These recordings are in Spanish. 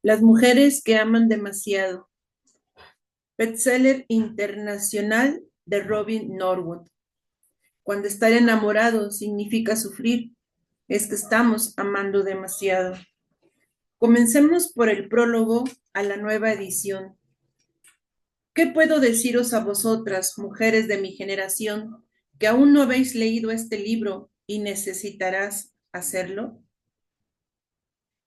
Las mujeres que aman demasiado. Bestseller internacional de Robin Norwood. Cuando estar enamorado significa sufrir, es que estamos amando demasiado. Comencemos por el prólogo a la nueva edición. ¿Qué puedo deciros a vosotras, mujeres de mi generación, que aún no habéis leído este libro y necesitarás hacerlo?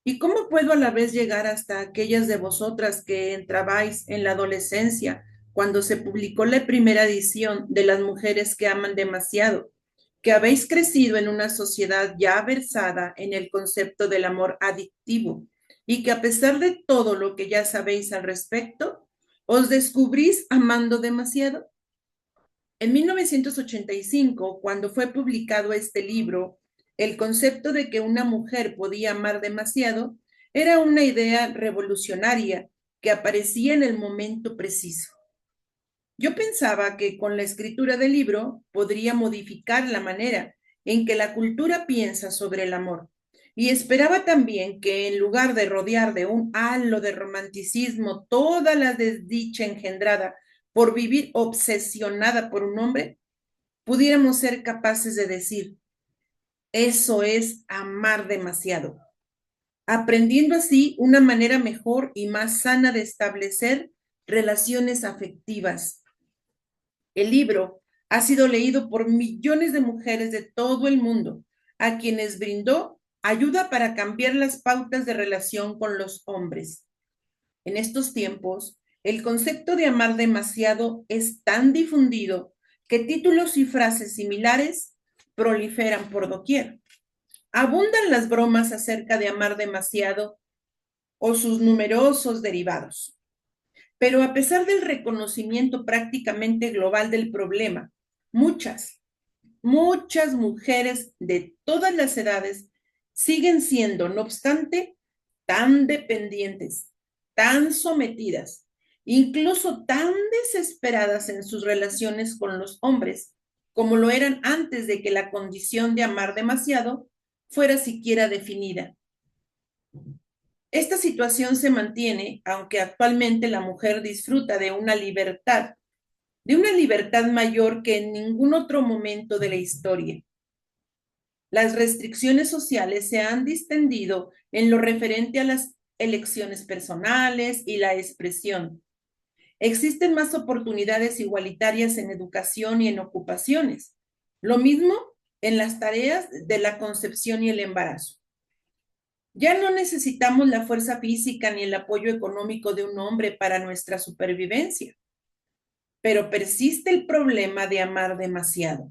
¿Y cómo puedo a la vez llegar hasta aquellas de vosotras que entrabais en la adolescencia cuando se publicó la primera edición de Las mujeres que aman demasiado, que habéis crecido en una sociedad ya versada en el concepto del amor adictivo y que a pesar de todo lo que ya sabéis al respecto, os descubrís amando demasiado? En 1985, cuando fue publicado este libro, el concepto de que una mujer podía amar demasiado era una idea revolucionaria que aparecía en el momento preciso. Yo pensaba que con la escritura del libro podría modificar la manera en que la cultura piensa sobre el amor. Y esperaba también que en lugar de rodear de un halo de romanticismo toda la desdicha engendrada por vivir obsesionada por un hombre, pudiéramos ser capaces de decir, eso es amar demasiado, aprendiendo así una manera mejor y más sana de establecer relaciones afectivas. El libro ha sido leído por millones de mujeres de todo el mundo, a quienes brindó ayuda para cambiar las pautas de relación con los hombres. En estos tiempos, el concepto de amar demasiado es tan difundido que títulos y frases similares proliferan por doquier. Abundan las bromas acerca de amar demasiado o sus numerosos derivados. Pero a pesar del reconocimiento prácticamente global del problema, muchas mujeres de todas las edades siguen siendo, no obstante, tan dependientes, tan sometidas, incluso tan desesperadas en sus relaciones con los hombres, como lo eran antes de que la condición de amar demasiado fuera siquiera definida. Esta situación se mantiene, aunque actualmente la mujer disfruta de una libertad mayor que en ningún otro momento de la historia. Las restricciones sociales se han distendido en lo referente a las elecciones personales y la expresión. Existen más oportunidades igualitarias en educación y en ocupaciones. Lo mismo en las tareas de la concepción y el embarazo. Ya no necesitamos la fuerza física ni el apoyo económico de un hombre para nuestra supervivencia, pero persiste el problema de amar demasiado.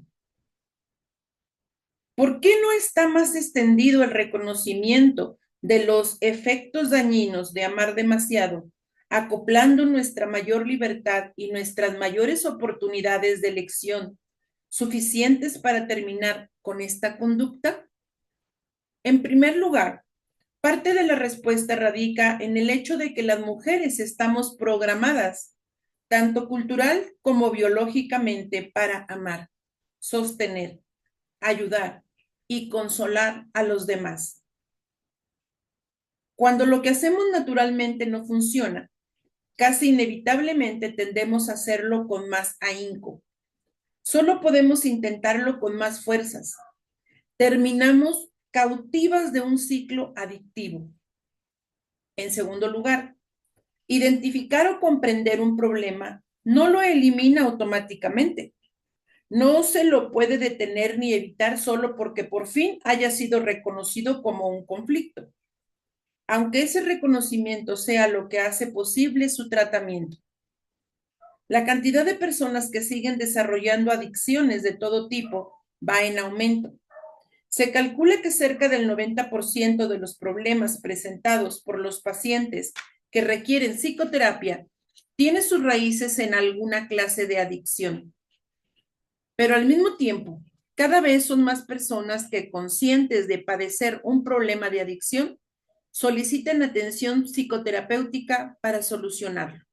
¿Por qué no está más extendido el reconocimiento de los efectos dañinos de amar demasiado, acoplando nuestra mayor libertad y nuestras mayores oportunidades de elección, suficientes para terminar con esta conducta? En primer lugar, parte de la respuesta radica en el hecho de que las mujeres estamos programadas, tanto cultural como biológicamente, para amar, sostener, ayudar y consolar a los demás. Cuando lo que hacemos naturalmente no funciona, casi inevitablemente tendemos a hacerlo con más ahínco. Solo podemos intentarlo con más fuerzas. Terminamos cautivas de un ciclo adictivo. En segundo lugar, identificar o comprender un problema no lo elimina automáticamente. No se lo puede detener ni evitar solo porque por fin haya sido reconocido como un conflicto, aunque ese reconocimiento sea lo que hace posible su tratamiento. La cantidad de personas que siguen desarrollando adicciones de todo tipo va en aumento. Se calcula que cerca del 90% de los problemas presentados por los pacientes que requieren psicoterapia tiene sus raíces en alguna clase de adicción. Pero al mismo tiempo, cada vez son más personas que, conscientes de padecer un problema de adicción, solicitan atención psicoterapéutica para solucionarlo.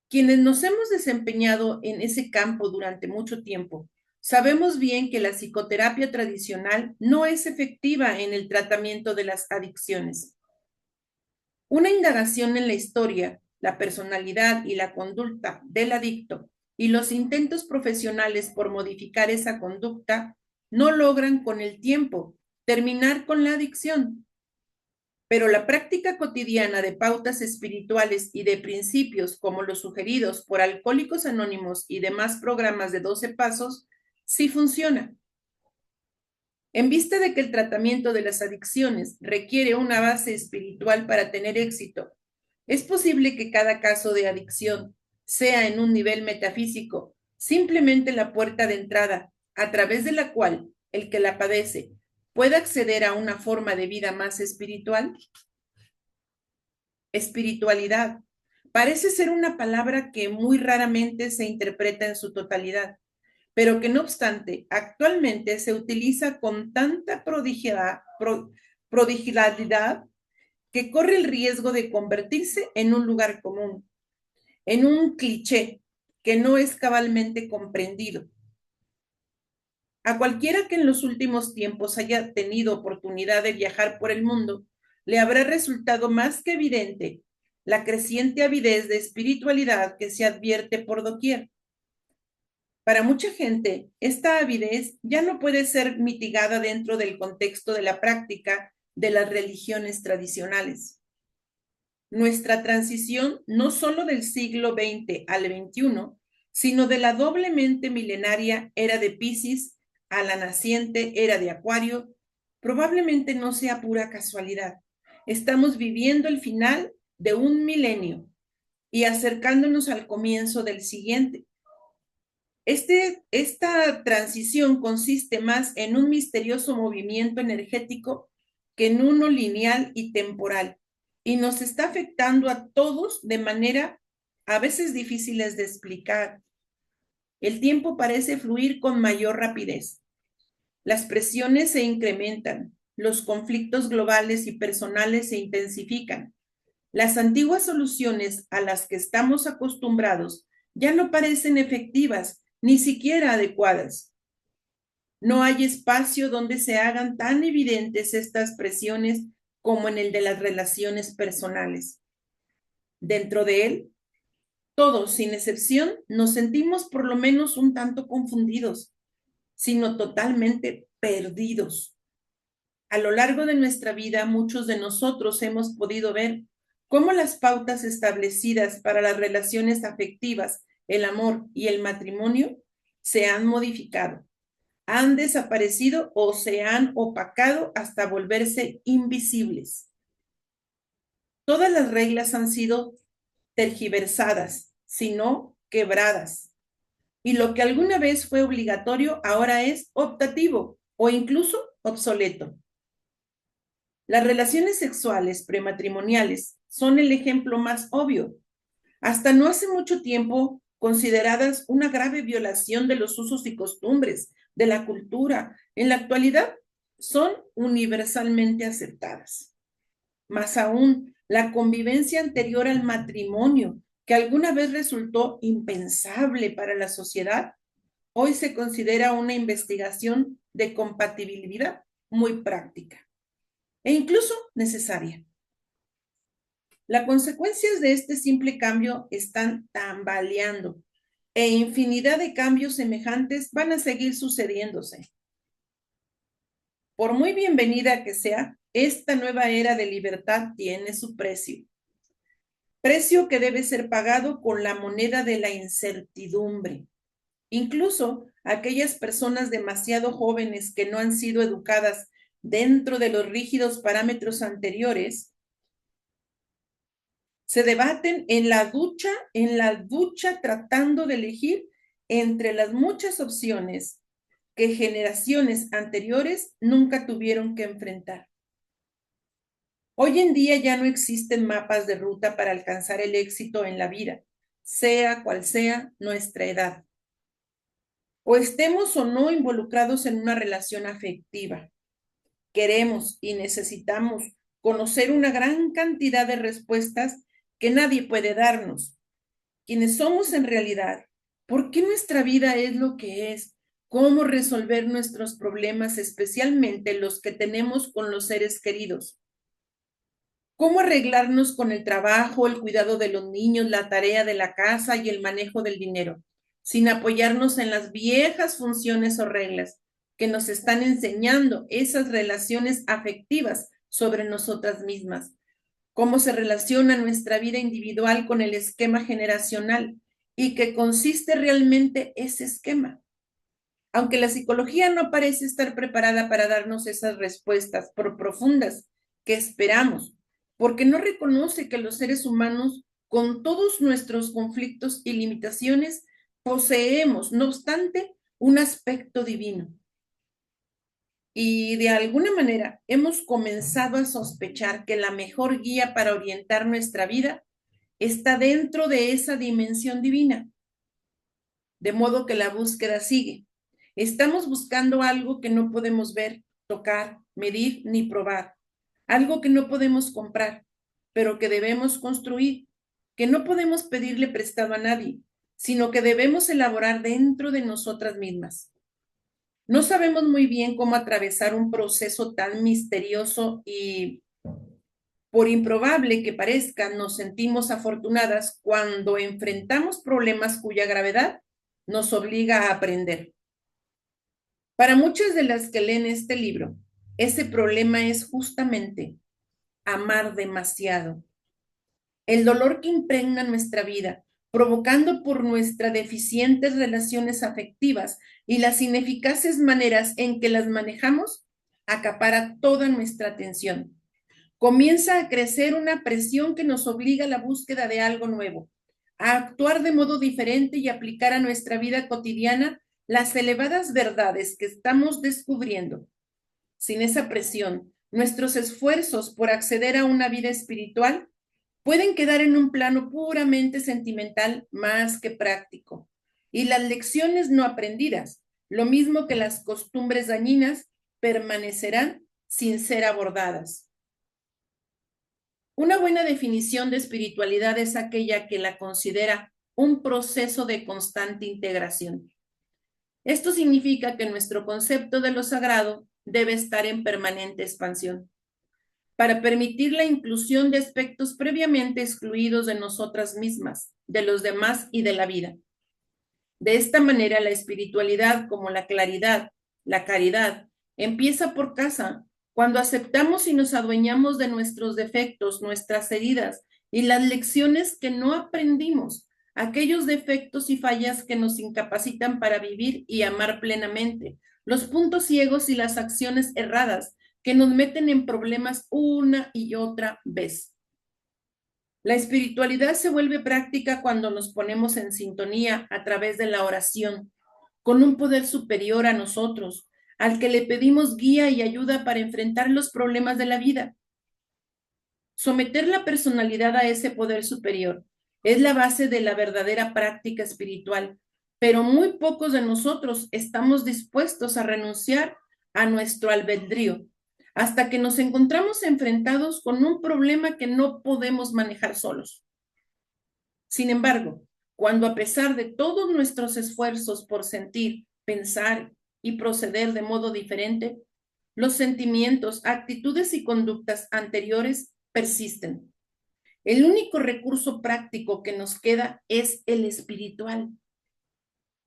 Quienes nos hemos desempeñado en ese campo durante mucho tiempo, sabemos bien que la psicoterapia tradicional no es efectiva en el tratamiento de las adicciones. Una indagación en la historia, la personalidad y la conducta del adicto y los intentos profesionales por modificar esa conducta no logran con el tiempo terminar con la adicción. Pero la práctica cotidiana de pautas espirituales y de principios como los sugeridos por Alcohólicos Anónimos y demás programas de 12 pasos sí funciona. En vista de que el tratamiento de las adicciones requiere una base espiritual para tener éxito, es posible que cada caso de adicción sea en un nivel metafísico, simplemente la puerta de entrada a través de la cual el que la padece pueda acceder a una forma de vida más espiritual. Espiritualidad parece ser una palabra que muy raramente se interpreta en su totalidad, pero que no obstante actualmente se utiliza con tanta prodigalidad que corre el riesgo de convertirse en un lugar común, en un cliché que no es cabalmente comprendido. A cualquiera que en los últimos tiempos haya tenido oportunidad de viajar por el mundo, le habrá resultado más que evidente la creciente avidez de espiritualidad que se advierte por doquier. Para mucha gente, esta avidez ya no puede ser mitigada dentro del contexto de la práctica de las religiones tradicionales. Nuestra transición, no solo del siglo XX al XXI, sino de la doblemente milenaria era de Piscis a la naciente era de Acuario, probablemente no sea pura casualidad. Estamos viviendo el final de un milenio y acercándonos al comienzo del siguiente. Esta transición consiste más en un misterioso movimiento energético que en uno lineal y temporal, y nos está afectando a todos de manera a veces difíciles de explicar. El tiempo parece fluir con mayor rapidez. Las presiones se incrementan, los conflictos globales y personales se intensifican. Las antiguas soluciones a las que estamos acostumbrados ya no parecen efectivas, ni siquiera adecuadas. No hay espacio donde se hagan tan evidentes estas presiones como en el de las relaciones personales. Dentro de él, todos, sin excepción, nos sentimos por lo menos un tanto confundidos, sino totalmente perdidos. A lo largo de nuestra vida, muchos de nosotros hemos podido ver cómo las pautas establecidas para las relaciones afectivas, el amor y el matrimonio se han modificado, han desaparecido o se han opacado hasta volverse invisibles. Todas las reglas han sido tergiversadas, sino quebradas. Y lo que alguna vez fue obligatorio ahora es optativo o incluso obsoleto. Las relaciones sexuales prematrimoniales son el ejemplo más obvio. Hasta no hace mucho tiempo consideradas una grave violación de los usos y costumbres, de la cultura, en la actualidad son universalmente aceptadas. Más aún, la convivencia anterior al matrimonio, que alguna vez resultó impensable para la sociedad, hoy se considera una investigación de compatibilidad muy práctica e incluso necesaria. Las consecuencias de este simple cambio están tambaleando e infinidad de cambios semejantes van a seguir sucediéndose. Por muy bienvenida que sea, esta nueva era de libertad tiene su precio. Precio que debe ser pagado con la moneda de la incertidumbre. Incluso aquellas personas demasiado jóvenes que no han sido educadas dentro de los rígidos parámetros anteriores, se debaten en la ducha tratando de elegir entre las muchas opciones que generaciones anteriores nunca tuvieron que enfrentar. Hoy en día ya no existen mapas de ruta para alcanzar el éxito en la vida, sea cual sea nuestra edad, o estemos o no involucrados en una relación afectiva. Queremos y necesitamos conocer una gran cantidad de respuestas que nadie puede darnos. ¿Quiénes somos en realidad? ¿Por qué nuestra vida es lo que es? ¿Cómo resolver nuestros problemas, especialmente los que tenemos con los seres queridos? ¿Cómo arreglarnos con el trabajo, el cuidado de los niños, la tarea de la casa y el manejo del dinero, sin apoyarnos en las viejas funciones o reglas que nos están enseñando esas relaciones afectivas sobre nosotras mismas? ¿Cómo se relaciona nuestra vida individual con el esquema generacional y qué consiste realmente ese esquema? Aunque la psicología no parece estar preparada para darnos esas respuestas por profundas que esperamos, porque no reconoce que los seres humanos, con todos nuestros conflictos y limitaciones, poseemos, no obstante, un aspecto divino. Y de alguna manera hemos comenzado a sospechar que la mejor guía para orientar nuestra vida está dentro de esa dimensión divina, de modo que la búsqueda sigue. Estamos buscando algo que no podemos ver, tocar, medir ni probar, algo que no podemos comprar, pero que debemos construir, que no podemos pedirle prestado a nadie, sino que debemos elaborar dentro de nosotras mismas. No sabemos muy bien cómo atravesar un proceso tan misterioso y, por improbable que parezca, nos sentimos afortunadas cuando enfrentamos problemas cuya gravedad nos obliga a aprender. Para muchas de las que leen este libro, ese problema es justamente amar demasiado. El dolor que impregna nuestra vida, provocando por nuestras deficientes relaciones afectivas y las ineficaces maneras en que las manejamos, acapara toda nuestra atención. Comienza a crecer una presión que nos obliga a la búsqueda de algo nuevo, a actuar de modo diferente y aplicar a nuestra vida cotidiana las elevadas verdades que estamos descubriendo. Sin esa presión, nuestros esfuerzos por acceder a una vida espiritual pueden quedar en un plano puramente sentimental más que práctico. Y las lecciones no aprendidas, lo mismo que las costumbres dañinas, permanecerán sin ser abordadas. Una buena definición de espiritualidad es aquella que la considera un proceso de constante integración. Esto significa que nuestro concepto de lo sagrado debe estar en permanente expansión, para permitir la inclusión de aspectos previamente excluidos de nosotras mismas, de los demás y de la vida. De esta manera, la espiritualidad, como la claridad, la caridad, empieza por casa, cuando aceptamos y nos adueñamos de nuestros defectos, nuestras heridas y las lecciones que no aprendimos, aquellos defectos y fallas que nos incapacitan para vivir y amar plenamente, los puntos ciegos y las acciones erradas que nos meten en problemas una y otra vez. La espiritualidad se vuelve práctica cuando nos ponemos en sintonía a través de la oración, con un poder superior a nosotros, al que le pedimos guía y ayuda para enfrentar los problemas de la vida. Someter la personalidad a ese poder superior es la base de la verdadera práctica espiritual, pero muy pocos de nosotros estamos dispuestos a renunciar a nuestro albedrío hasta que nos encontramos enfrentados con un problema que no podemos manejar solos. Sin embargo, cuando a pesar de todos nuestros esfuerzos por sentir, pensar y proceder de modo diferente, los sentimientos, actitudes y conductas anteriores persisten. El único recurso práctico que nos queda es el espiritual.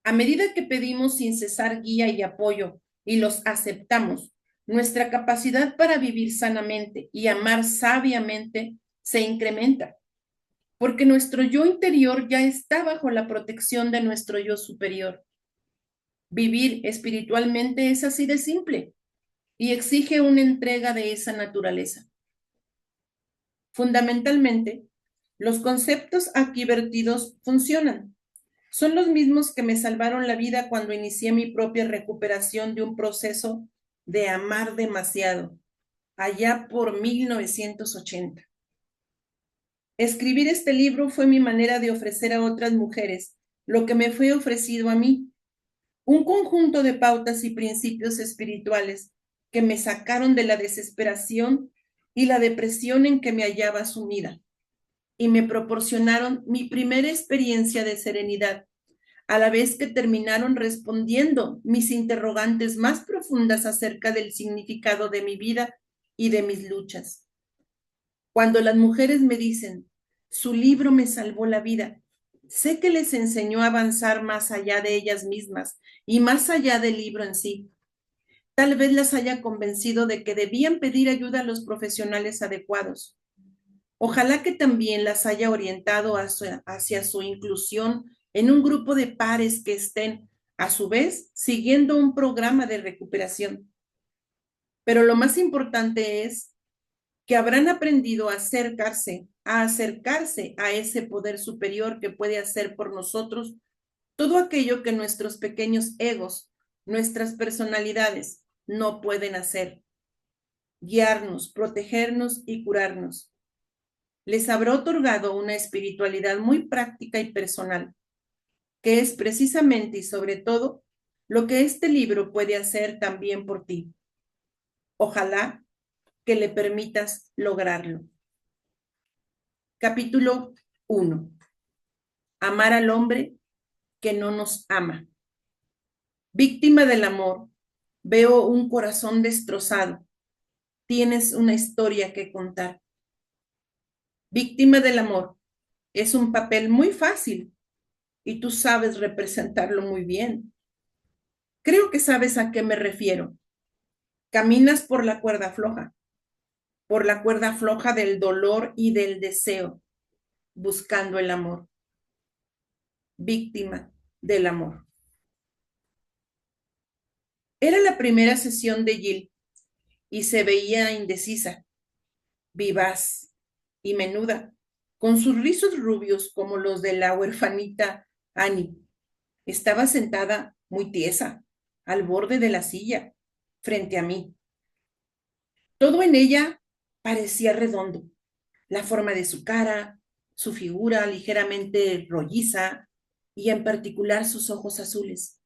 A medida que pedimos sin cesar guía y apoyo y los aceptamos, nuestra capacidad para vivir sanamente y amar sabiamente se incrementa, porque nuestro yo interior ya está bajo la protección de nuestro yo superior. Vivir espiritualmente es así de simple y exige una entrega de esa naturaleza. Fundamentalmente, los conceptos aquí vertidos funcionan. Son los mismos que me salvaron la vida cuando inicié mi propia recuperación de un proceso de amar demasiado, allá por 1980. Escribir este libro fue mi manera de ofrecer a otras mujeres lo que me fue ofrecido a mí, un conjunto de pautas y principios espirituales que me sacaron de la desesperación y la depresión en que me hallaba sumida y me proporcionaron mi primera experiencia de serenidad, a la vez que terminaron respondiendo mis interrogantes más profundas acerca del significado de mi vida y de mis luchas. Cuando las mujeres me dicen, su libro me salvó la vida, sé que les enseñó a avanzar más allá de ellas mismas y más allá del libro en sí. Tal vez las haya convencido de que debían pedir ayuda a los profesionales adecuados. Ojalá que también las haya orientado hacia su inclusión en un grupo de pares que estén, a su vez, siguiendo un programa de recuperación. Pero lo más importante es que habrán aprendido a acercarse a ese poder superior que puede hacer por nosotros todo aquello que nuestros pequeños egos, nuestras personalidades no pueden hacer: guiarnos, protegernos y curarnos. Les habrá otorgado una espiritualidad muy práctica y personal, que es precisamente y sobre todo lo que este libro puede hacer también por ti. Ojalá que le permitas lograrlo. Capítulo 1. Amar al hombre que no nos ama. Víctima del amor, veo un corazón destrozado. Tienes una historia que contar. Víctima del amor es un papel muy fácil y tú sabes representarlo muy bien. Creo que sabes a qué me refiero. Caminas por la cuerda floja del dolor y del deseo, buscando el amor. Víctima del amor. Era la primera sesión de Jill y se veía indecisa, vivaz y menuda, con sus rizos rubios como los de la huerfanita Annie. Estaba sentada muy tiesa, al borde de la silla, frente a mí. Todo en ella parecía redondo: la forma de su cara, su figura ligeramente rolliza y en particular sus ojos azules,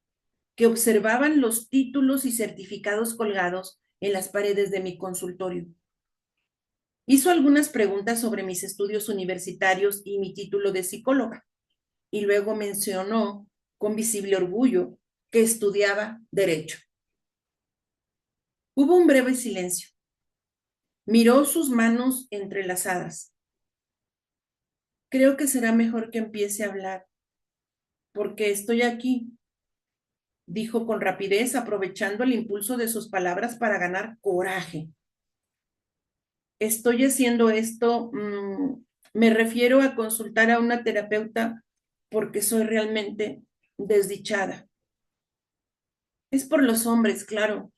que observaban los títulos y certificados colgados en las paredes de mi consultorio. Hizo algunas preguntas sobre mis estudios universitarios y mi título de psicóloga, y luego mencionó con visible orgullo que estudiaba Derecho. Hubo un breve silencio. Miró sus manos entrelazadas. Creo que será mejor que empiece a hablar, porque estoy aquí, dijo con rapidez, aprovechando el impulso de sus palabras para ganar coraje. Estoy haciendo esto, me refiero a consultar a una terapeuta porque soy realmente desdichada. Es por los hombres, claro.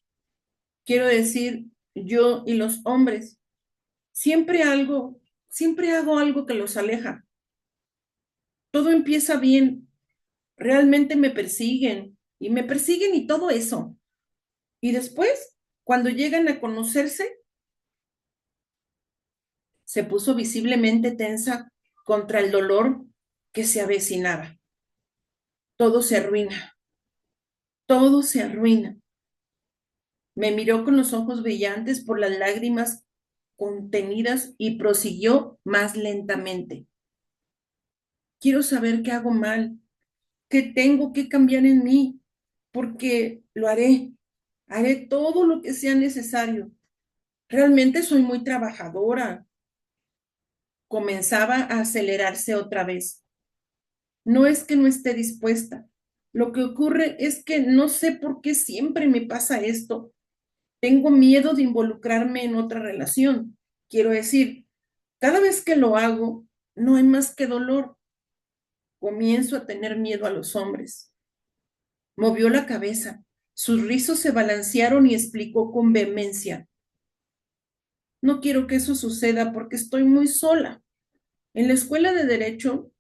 Quiero decir, yo y los hombres, siempre hago algo que los aleja. Todo empieza bien, realmente me persiguen y todo eso. Y después, cuando llegan a conocerse, se puso visiblemente tensa contra el dolor que se avecinaba. Todo se arruina, todo se arruina. Me miró con los ojos brillantes por las lágrimas contenidas y prosiguió más lentamente. Quiero saber qué hago mal, qué tengo que cambiar en mí, porque lo haré. Haré todo lo que sea necesario. Realmente soy muy trabajadora. Comenzaba a acelerarse otra vez. No es que no esté dispuesta. Lo que ocurre es que no sé por qué siempre me pasa esto. Tengo miedo de involucrarme en otra relación. Quiero decir, cada vez que lo hago, no hay más que dolor. Comienzo a tener miedo a los hombres. Movió la cabeza. Sus rizos se balancearon y explicó con vehemencia. No quiero que eso suceda porque estoy muy sola. En la escuela de Derecho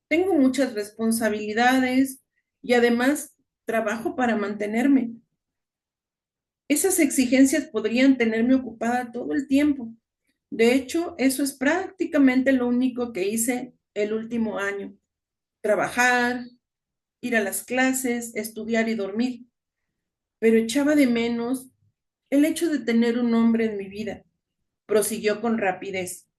tengo muchas responsabilidades y además trabajo para mantenerme. Esas exigencias podrían tenerme ocupada todo el tiempo. De hecho, eso es prácticamente lo único que hice el último año: trabajar, ir a las clases, estudiar y dormir. Pero echaba de menos el hecho de tener un hombre en mi vida. Prosiguió con rapidez.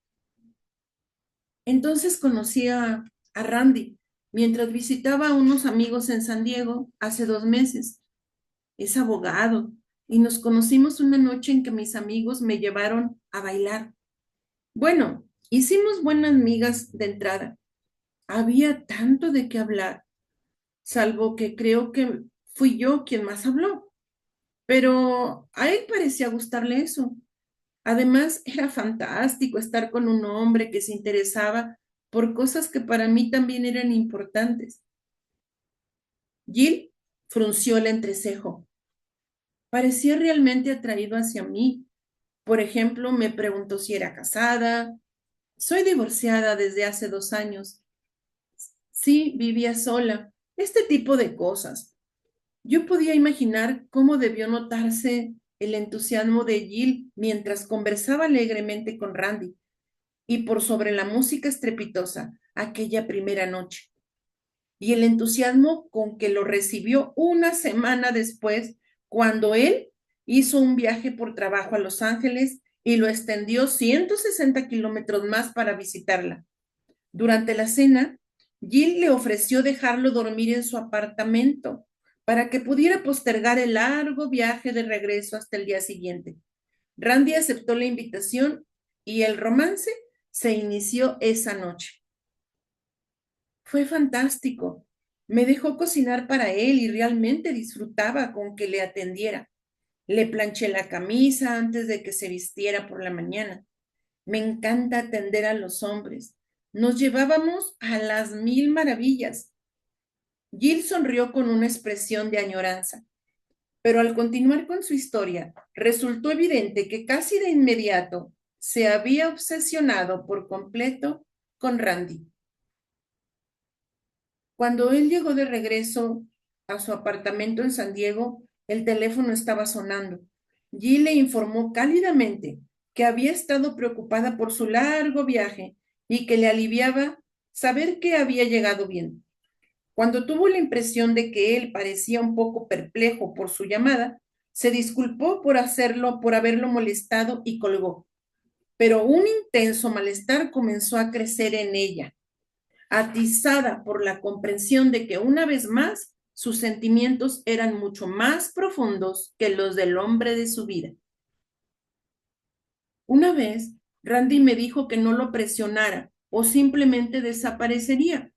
Entonces conocí a Randy mientras visitaba a unos amigos en San Diego hace 2 meses. Es abogado y nos conocimos una noche en que mis amigos me llevaron a bailar. Bueno, Hicimos buenas migas de entrada. Había tanto de qué hablar, salvo que creo que fui yo quien más habló, pero a él parecía gustarle eso. Además, era fantástico estar con un hombre que se interesaba por cosas que para mí también eran importantes. Jill frunció el entrecejo. Parecía realmente atraído hacia mí. Por ejemplo, me preguntó si era casada. Soy divorciada desde hace 2 años. Sí, vivía sola. Este tipo de cosas. Yo podía imaginar cómo debió notarse el entusiasmo de Jill mientras conversaba alegremente con Randy y por sobre la música estrepitosa aquella primera noche. Y el entusiasmo con que lo recibió una semana después, cuando él hizo un viaje por trabajo a Los Ángeles y lo extendió 160 kilómetros más para visitarla. Durante la cena, Jill le ofreció dejarlo dormir en su apartamento para que pudiera postergar el largo viaje de regreso hasta el día siguiente. Randy aceptó la invitación y el romance se inició esa noche. Fue fantástico. Me dejó cocinar para él y realmente disfrutaba con que le atendiera. Le planché la camisa antes de que se vistiera por la mañana. Me encanta atender a los hombres. Nos llevábamos a las mil maravillas. Jill sonrió con una expresión de añoranza, pero al continuar con su historia, resultó evidente que casi de inmediato se había obsesionado por completo con Randy. Cuando él llegó de regreso a su apartamento en San Diego, el teléfono estaba sonando. Jill le informó cálidamente que había estado preocupada por su largo viaje y que le aliviaba saber que había llegado bien. Cuando tuvo la impresión de que él parecía un poco perplejo por su llamada, se disculpó por haberlo molestado y colgó. Pero un intenso malestar comenzó a crecer en ella, atizada por la comprensión de que una vez más sus sentimientos eran mucho más profundos que los del hombre de su vida. Una vez, Randy me dijo que no lo presionara o simplemente desaparecería.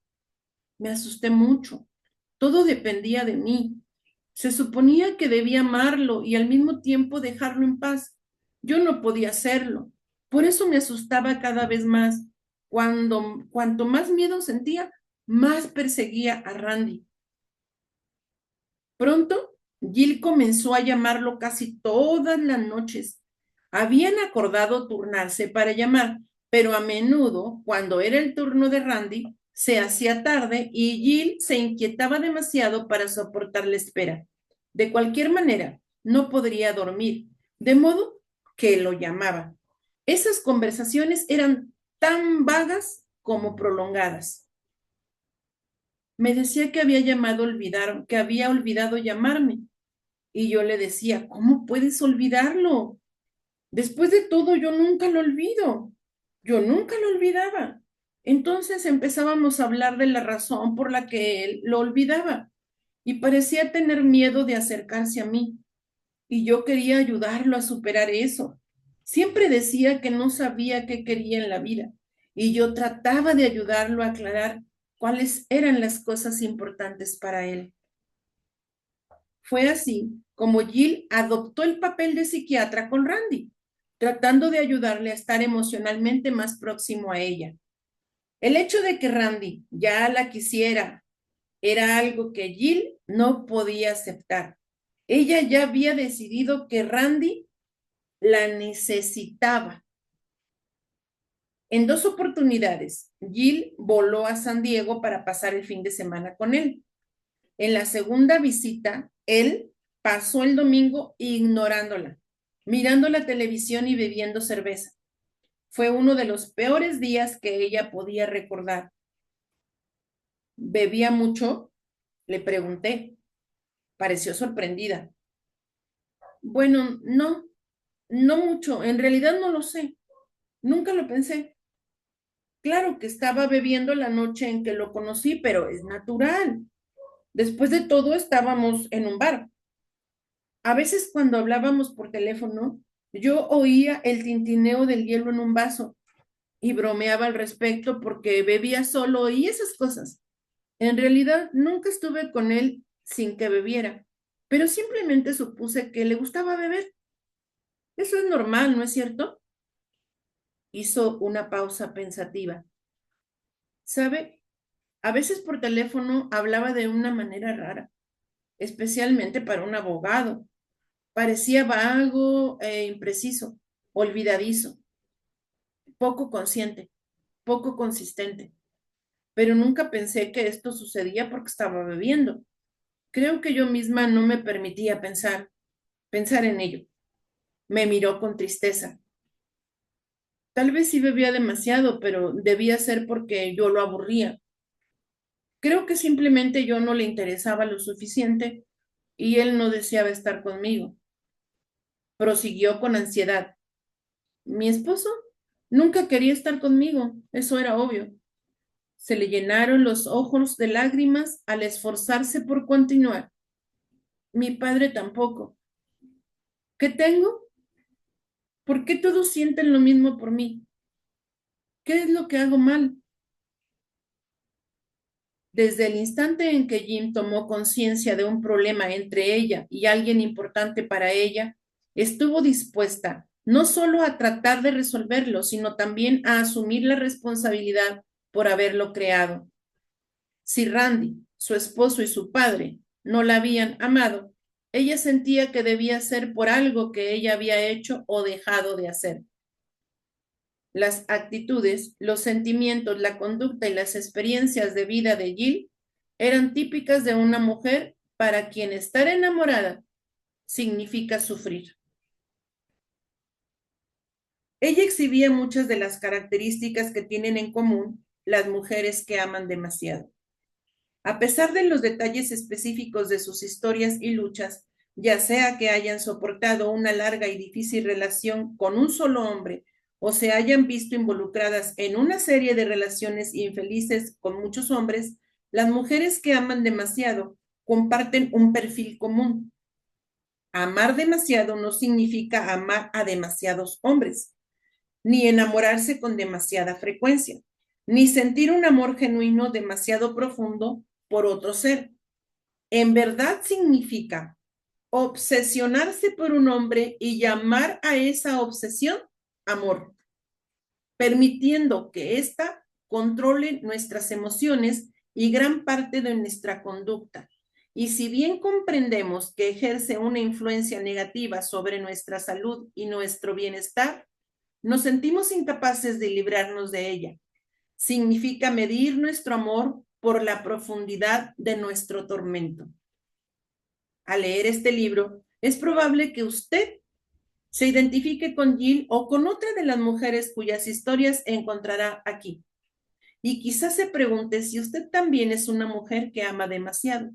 Me asusté mucho. Todo dependía de mí. Se suponía que debía amarlo y al mismo tiempo dejarlo en paz. Yo no podía hacerlo. Por eso me asustaba cada vez más. Cuanto más miedo sentía, más perseguía a Randy. Pronto, Jill comenzó a llamarlo casi todas las noches. Habían acordado turnarse para llamar, pero a menudo, cuando era el turno de Randy, se hacía tarde y Jill se inquietaba demasiado para soportar la espera. De cualquier manera, no podría dormir, de modo que lo llamaba. Esas conversaciones eran tan vagas como prolongadas. Me decía que había que había olvidado llamarme. Y yo le decía, ¿cómo puedes olvidarlo? Después de todo, yo nunca lo olvido. Yo nunca lo olvidaba. Entonces empezábamos a hablar de la razón por la que él lo olvidaba y parecía tener miedo de acercarse a mí. Y yo quería ayudarlo a superar eso. Siempre decía que no sabía qué quería en la vida y yo trataba de ayudarlo a aclarar cuáles eran las cosas importantes para él. Fue así como Jill adoptó el papel de psiquiatra con Randy, tratando de ayudarle a estar emocionalmente más próximo a ella. El hecho de que Randy ya la quisiera era algo que Jill no podía aceptar. Ella ya había decidido que Randy la necesitaba. En 2 oportunidades, Jill voló a San Diego para pasar el fin de semana con él. En la segunda visita, él pasó el domingo ignorándola, mirando la televisión y bebiendo cerveza. Fue uno de los peores días que ella podía recordar. ¿Bebía mucho? Le pregunté. Pareció sorprendida. Bueno, no, no mucho. En realidad no lo sé. Nunca lo pensé. Claro que estaba bebiendo la noche en que lo conocí, pero es natural. Después de todo, estábamos en un bar. A veces cuando hablábamos por teléfono, yo oía el tintineo del hielo en un vaso y bromeaba al respecto porque bebía solo y esas cosas. En realidad, nunca estuve con él sin que bebiera, pero simplemente supuse que le gustaba beber. Eso es normal, ¿no es cierto? Hizo una pausa pensativa. ¿Sabe? A veces por teléfono hablaba de una manera rara, especialmente para un abogado. Parecía vago e impreciso, olvidadizo, poco consciente, poco consistente. Pero nunca pensé que esto sucedía porque estaba bebiendo. Creo que yo misma no me permitía pensar en ello. Me miró con tristeza. Tal vez sí bebía demasiado, pero debía ser porque yo lo aburría. Creo que simplemente yo no le interesaba lo suficiente y él no deseaba estar conmigo. Prosiguió con ansiedad. Mi esposo nunca quería estar conmigo, eso era obvio. Se le llenaron los ojos de lágrimas al esforzarse por continuar. Mi padre tampoco. ¿Qué tengo? ¿Por qué todos sienten lo mismo por mí? ¿Qué es lo que hago mal? Desde el instante en que Jim tomó conciencia de un problema entre ella y alguien importante para ella, estuvo dispuesta no solo a tratar de resolverlo, sino también a asumir la responsabilidad por haberlo creado. Si Randy, su esposo y su padre no la habían amado, ella sentía que debía ser por algo que ella había hecho o dejado de hacer. Las actitudes, los sentimientos, la conducta y las experiencias de vida de Jill eran típicas de una mujer para quien estar enamorada significa sufrir. Ella exhibía muchas de las características que tienen en común las mujeres que aman demasiado. A pesar de los detalles específicos de sus historias y luchas, ya sea que hayan soportado una larga y difícil relación con un solo hombre o se hayan visto involucradas en una serie de relaciones infelices con muchos hombres, las mujeres que aman demasiado comparten un perfil común. Amar demasiado no significa amar a demasiados hombres, ni enamorarse con demasiada frecuencia, ni sentir un amor genuino demasiado profundo por otro ser. En verdad significa obsesionarse por un hombre y llamar a esa obsesión amor, permitiendo que ésta controle nuestras emociones y gran parte de nuestra conducta. Y si bien comprendemos que ejerce una influencia negativa sobre nuestra salud y nuestro bienestar, nos sentimos incapaces de librarnos de ella. Significa medir nuestro amor por la profundidad de nuestro tormento. Al leer este libro, es probable que usted se identifique con Jill o con otra de las mujeres cuyas historias encontrará aquí. Y quizás se pregunte si usted también es una mujer que ama demasiado.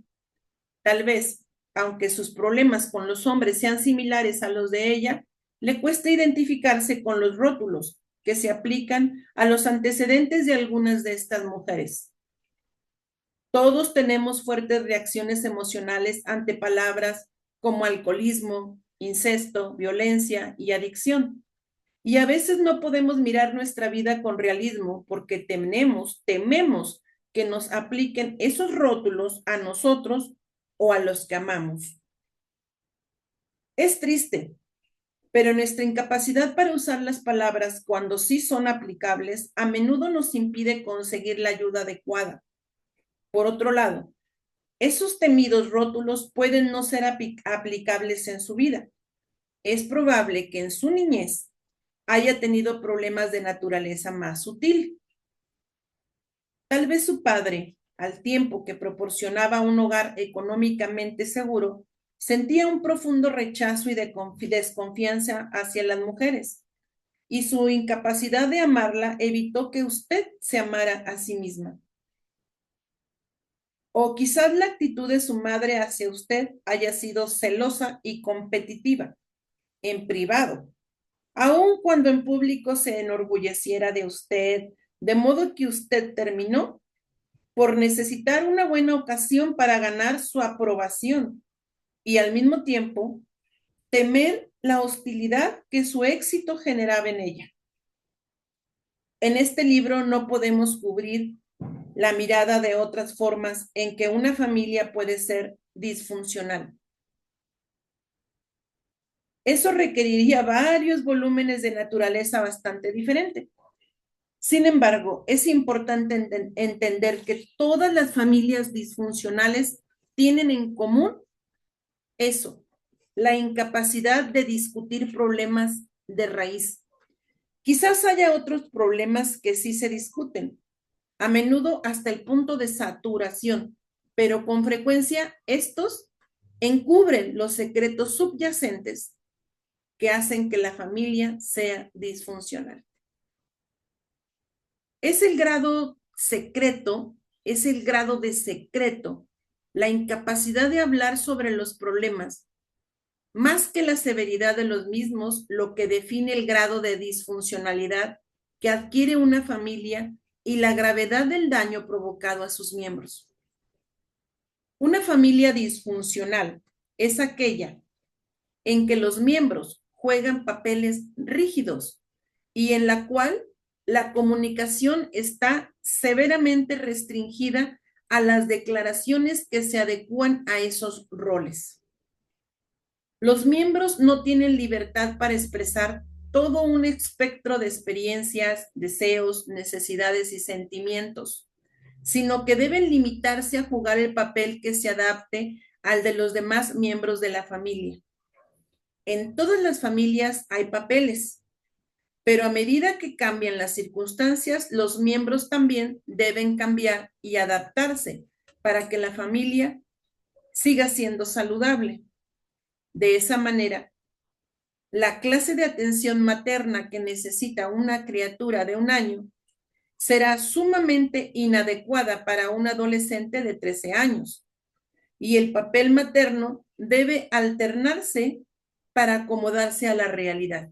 Tal vez, aunque sus problemas con los hombres sean similares a los de ella, le cuesta identificarse con los rótulos que se aplican a los antecedentes de algunas de estas mujeres. Todos tenemos fuertes reacciones emocionales ante palabras como alcoholismo, incesto, violencia y adicción. Y a veces no podemos mirar nuestra vida con realismo porque tememos que nos apliquen esos rótulos a nosotros o a los que amamos. Es triste, pero nuestra incapacidad para usar las palabras cuando sí son aplicables a menudo nos impide conseguir la ayuda adecuada. Por otro lado, esos temidos rótulos pueden no ser aplicables en su vida. Es probable que en su niñez haya tenido problemas de naturaleza más sutil. Tal vez su padre, al tiempo que proporcionaba un hogar económicamente seguro, sentía un profundo rechazo y desconfianza hacia las mujeres, y su incapacidad de amarla evitó que usted se amara a sí misma. O quizás la actitud de su madre hacia usted haya sido celosa y competitiva, en privado, aun cuando en público se enorgulleciera de usted, de modo que usted terminó por necesitar una buena ocasión para ganar su aprobación y al mismo tiempo temer la hostilidad que su éxito generaba en ella. En este libro no podemos cubrir la mirada de otras formas en que una familia puede ser disfuncional. Eso requeriría varios volúmenes de naturaleza bastante diferente. Sin embargo, es importante entender que todas las familias disfuncionales tienen en común eso, la incapacidad de discutir problemas de raíz. Quizás haya otros problemas que sí se discuten, a menudo hasta el punto de saturación, pero con frecuencia estos encubren los secretos subyacentes que hacen que la familia sea disfuncional. Es el grado secreto, es el grado de secreto, la incapacidad de hablar sobre los problemas, más que la severidad de los mismos, lo que define el grado de disfuncionalidad que adquiere una familia y la gravedad del daño provocado a sus miembros. Una familia disfuncional es aquella en que los miembros juegan papeles rígidos y en la cual la comunicación está severamente restringida a las declaraciones que se adecúan a esos roles. Los miembros no tienen libertad para expresar todo un espectro de experiencias, deseos, necesidades y sentimientos, sino que deben limitarse a jugar el papel que se adapte al de los demás miembros de la familia. En todas las familias hay papeles, pero a medida que cambian las circunstancias, los miembros también deben cambiar y adaptarse para que la familia siga siendo saludable. De esa manera, la clase de atención materna que necesita una criatura de 1 año será sumamente inadecuada para un adolescente de 13 años, y el papel materno debe alternarse para acomodarse a la realidad.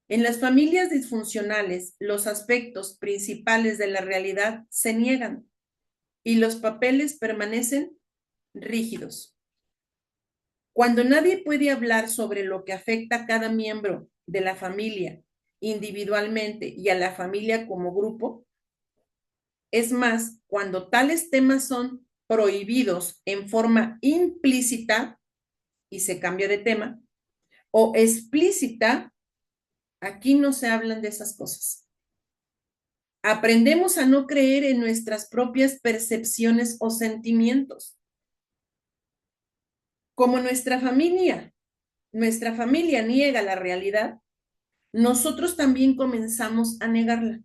En las familias disfuncionales, los aspectos principales de la realidad se niegan y los papeles permanecen rígidos. Cuando nadie puede hablar sobre lo que afecta a cada miembro de la familia individualmente y a la familia como grupo, es más, cuando tales temas son prohibidos en forma implícita, y se cambia de tema, o explícita, aquí no se hablan de esas cosas. Aprendemos a no creer en nuestras propias percepciones o sentimientos. Como nuestra familia niega la realidad, nosotros también comenzamos a negarla.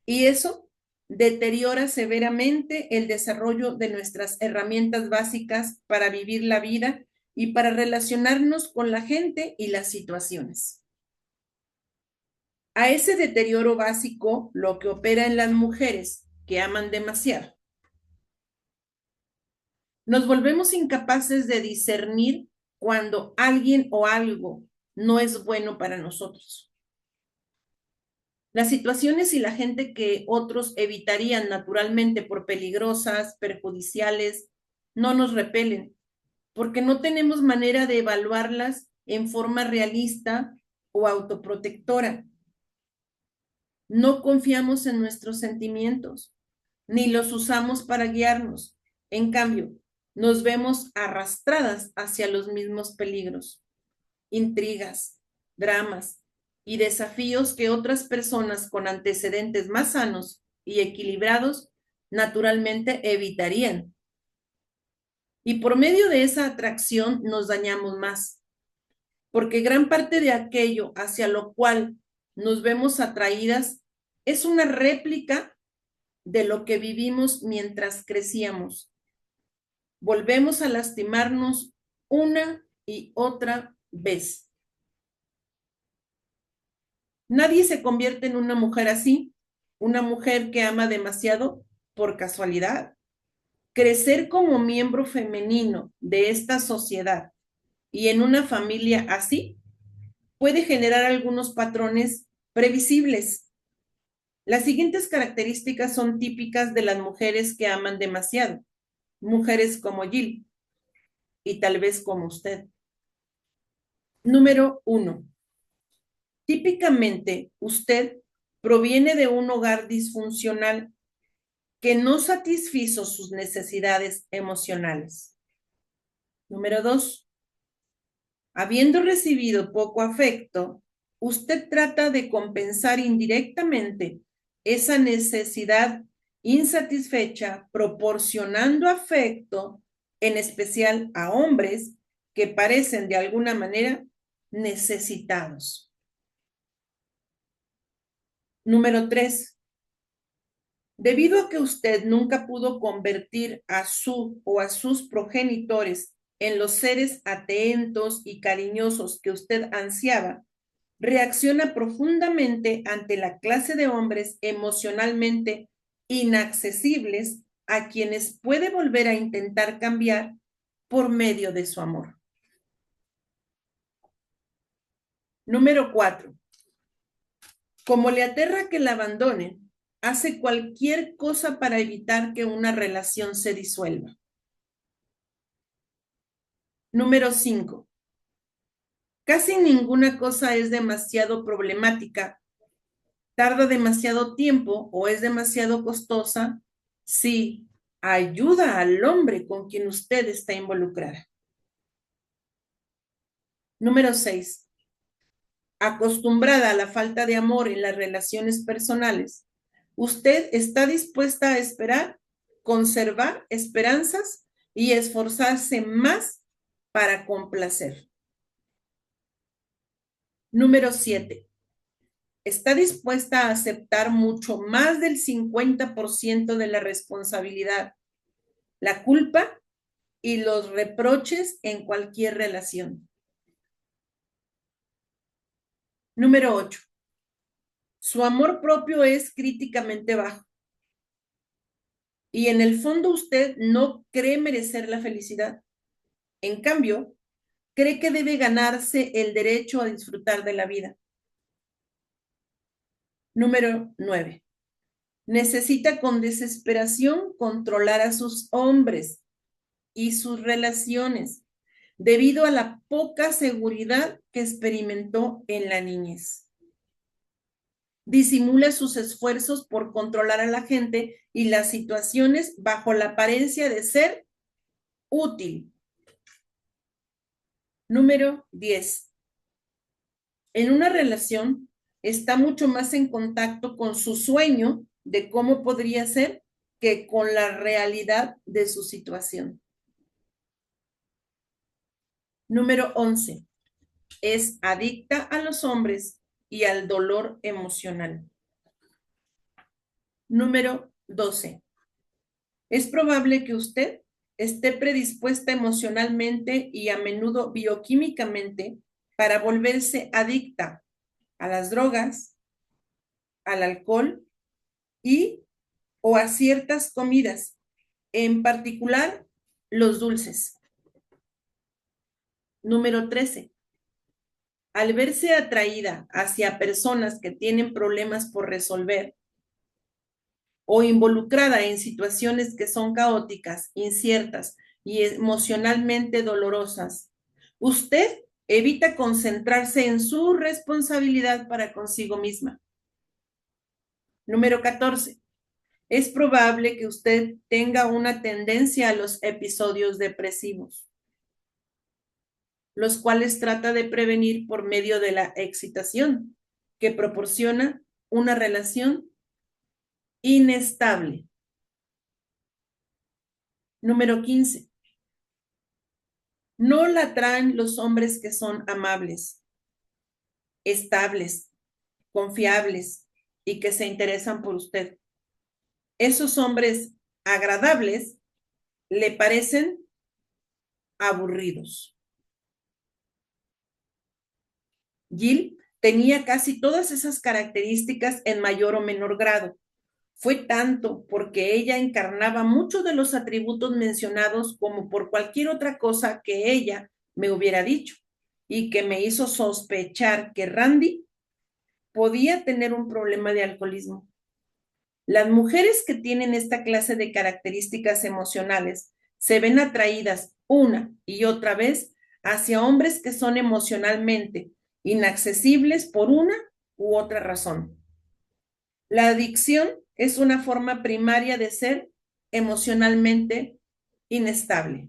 Y eso deteriora severamente el desarrollo de nuestras herramientas básicas para vivir la vida y para relacionarnos con la gente y las situaciones. A ese deterioro básico, lo que opera en las mujeres que aman demasiado, nos volvemos incapaces de discernir cuando alguien o algo no es bueno para nosotros. Las situaciones y la gente que otros evitarían naturalmente por peligrosas, perjudiciales, no nos repelen, porque no tenemos manera de evaluarlas en forma realista o autoprotectora. No confiamos en nuestros sentimientos, ni los usamos para guiarnos. En cambio, nos vemos arrastradas hacia los mismos peligros, intrigas, dramas y desafíos que otras personas con antecedentes más sanos y equilibrados naturalmente evitarían. Y por medio de esa atracción nos dañamos más, porque gran parte de aquello hacia lo cual nos vemos atraídas es una réplica de lo que vivimos mientras crecíamos. Volvemos a lastimarnos una y otra vez. Nadie se convierte en una mujer así, una mujer que ama demasiado por casualidad. Crecer como miembro femenino de esta sociedad y en una familia así puede generar algunos patrones previsibles. Las siguientes características son típicas de las mujeres que aman demasiado, mujeres como Jill y tal vez como usted. Número 1. Típicamente, usted proviene de un hogar disfuncional que no satisfizo sus necesidades emocionales. Número 2. Habiendo recibido poco afecto, usted trata de compensar indirectamente esa necesidad insatisfecha proporcionando afecto, en especial a hombres que parecen de alguna manera necesitados. Número 3. Debido a que usted nunca pudo convertir a su o a sus progenitores en los seres atentos y cariñosos que usted ansiaba, reacciona profundamente ante la clase de hombres emocionalmente inaccesibles a quienes puede volver a intentar cambiar por medio de su amor. Número 4. Como le aterra que la abandonen, hace cualquier cosa para evitar que una relación se disuelva. Número 5. Casi ninguna cosa es demasiado problemática, tarda demasiado tiempo o es demasiado costosa si ayuda al hombre con quien usted está involucrada. Número 6. Acostumbrada a la falta de amor en las relaciones personales, usted está dispuesta a esperar, conservar esperanzas y esforzarse más para complacer. Número 7. Está dispuesta a aceptar mucho más del 50% de la responsabilidad, la culpa y los reproches en cualquier relación. Número 8. Su amor propio es críticamente bajo. Y en el fondo usted no cree merecer la felicidad. En cambio, cree que debe ganarse el derecho a disfrutar de la vida. Número 9. Necesita con desesperación controlar a sus hombres y sus relaciones debido a la poca seguridad que experimentó en la niñez. Disimula sus esfuerzos por controlar a la gente y las situaciones bajo la apariencia de ser útil. Número 10. En una relación está mucho más en contacto con su sueño de cómo podría ser que con la realidad de su situación. Número 11. Es adicta a los hombres y al dolor emocional. Número 12. Es probable que usted esté predispuesta emocionalmente y a menudo bioquímicamente para volverse adicta a las drogas, al alcohol y o a ciertas comidas, en particular los dulces. Número 13. Al verse atraída hacia personas que tienen problemas por resolver o involucrada en situaciones que son caóticas, inciertas y emocionalmente dolorosas, usted evita concentrarse en su responsabilidad para consigo misma. Número 14. Es probable que usted tenga una tendencia a los episodios depresivos, los cuales trata de prevenir por medio de la excitación, que proporciona una relación inestable. Número 15. No la atraen los hombres que son amables, estables, confiables y que se interesan por usted. Esos hombres agradables le parecen aburridos. Jill tenía casi todas esas características en mayor o menor grado. Fue tanto porque ella encarnaba muchos de los atributos mencionados como por cualquier otra cosa que ella me hubiera dicho y que me hizo sospechar que Randy podía tener un problema de alcoholismo. Las mujeres que tienen esta clase de características emocionales se ven atraídas una y otra vez hacia hombres que son emocionalmente inaccesibles por una u otra razón. La adicción es una forma primaria de ser emocionalmente inestable.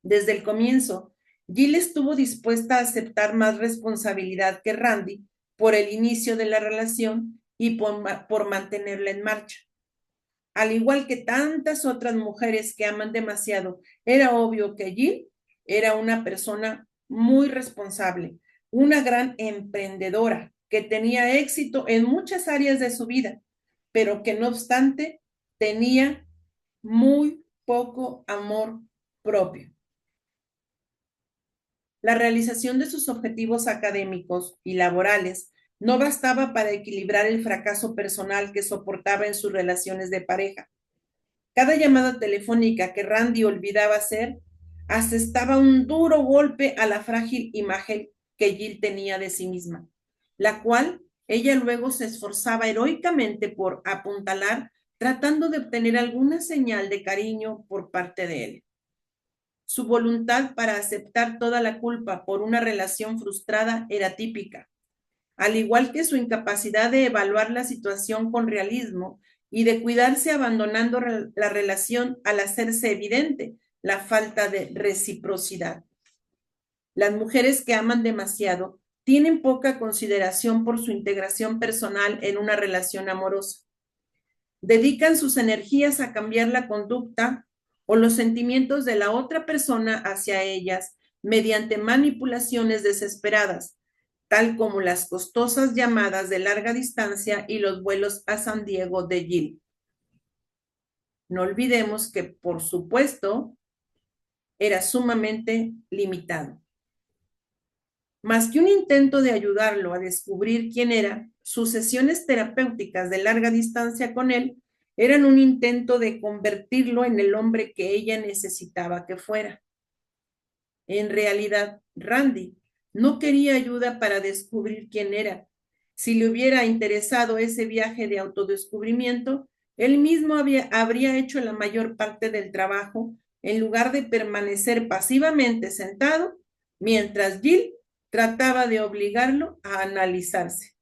Desde el comienzo, Jill estuvo dispuesta a aceptar más responsabilidad que Randy por el inicio de la relación y por mantenerla en marcha. Al igual que tantas otras mujeres que aman demasiado, era obvio que Jill era una persona muy responsable, una gran emprendedora que tenía éxito en muchas áreas de su vida, pero que no obstante tenía muy poco amor propio. La realización de sus objetivos académicos y laborales no bastaba para equilibrar el fracaso personal que soportaba en sus relaciones de pareja. Cada llamada telefónica que Randy olvidaba hacer asestaba un duro golpe a la frágil imagen que Jill tenía de sí misma, la cual ella luego se esforzaba heroicamente por apuntalar, tratando de obtener alguna señal de cariño por parte de él. Su voluntad para aceptar toda la culpa por una relación frustrada era típica, al igual que su incapacidad de evaluar la situación con realismo y de cuidarse abandonando la relación al hacerse evidente la falta de reciprocidad. Las mujeres que aman demasiado tienen poca consideración por su integración personal en una relación amorosa. Dedican sus energías a cambiar la conducta o los sentimientos de la otra persona hacia ellas mediante manipulaciones desesperadas, tal como las costosas llamadas de larga distancia y los vuelos a San Diego de Jill. No olvidemos que, por supuesto, era sumamente limitado. Más que un intento de ayudarlo a descubrir quién era, sus sesiones terapéuticas de larga distancia con él eran un intento de convertirlo en el hombre que ella necesitaba que fuera. En realidad, Randy no quería ayuda para descubrir quién era. Si le hubiera interesado ese viaje de autodescubrimiento, él mismo habría hecho la mayor parte del trabajo en lugar de permanecer pasivamente sentado mientras Jill trataba de obligarlo a analizarse.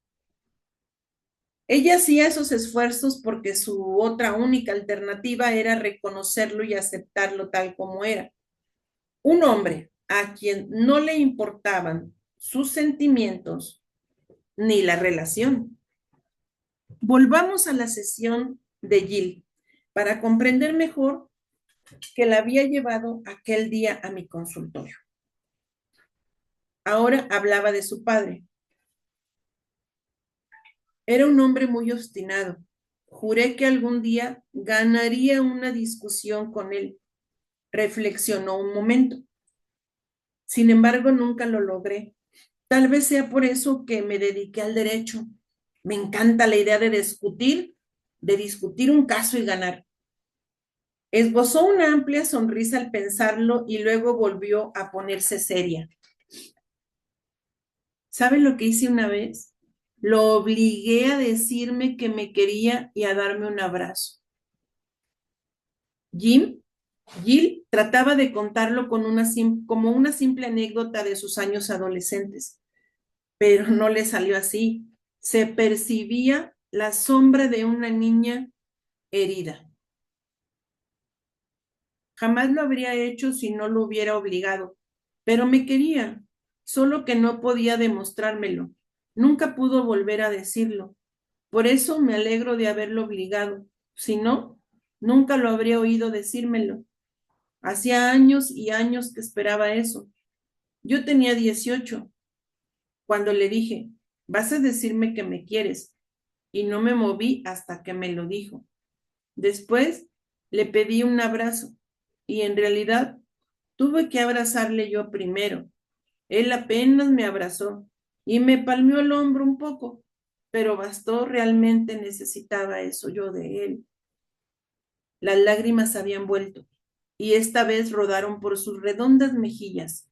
Ella hacía esos esfuerzos porque su otra única alternativa era reconocerlo y aceptarlo tal como era. Un hombre a quien no le importaban sus sentimientos ni la relación. Volvamos a la sesión de Jill para comprender mejor que la había llevado aquel día a mi consultorio. Ahora hablaba de su padre. Era un hombre muy obstinado. Juré que algún día ganaría una discusión con él. Reflexionó un momento. Sin embargo, nunca lo logré. Tal vez sea por eso que me dediqué al derecho. Me encanta la idea de discutir un caso y ganar. Esbozó una amplia sonrisa al pensarlo y luego volvió a ponerse seria. ¿Sabe lo que hice una vez? Lo obligué a decirme que me quería y a darme un abrazo. Jill trataba de contarlo como una simple anécdota de sus años adolescentes, pero no le salió así. Se percibía la sombra de una niña herida. Jamás lo habría hecho si no lo hubiera obligado, pero me quería, solo que no podía demostrármelo. Nunca pudo volver a decirlo. Por eso me alegro de haberlo obligado. Si no, nunca lo habría oído decírmelo. Hacía años y años que esperaba eso. Yo tenía 18 cuando le dije, vas a decirme que me quieres, y no me moví hasta que me lo dijo. Después le pedí un abrazo y en realidad tuve que abrazarle yo primero. Él apenas me abrazó y me palmeó el hombro un poco, pero bastó, realmente necesitaba eso yo de él. Las lágrimas habían vuelto y esta vez rodaron por sus redondas mejillas.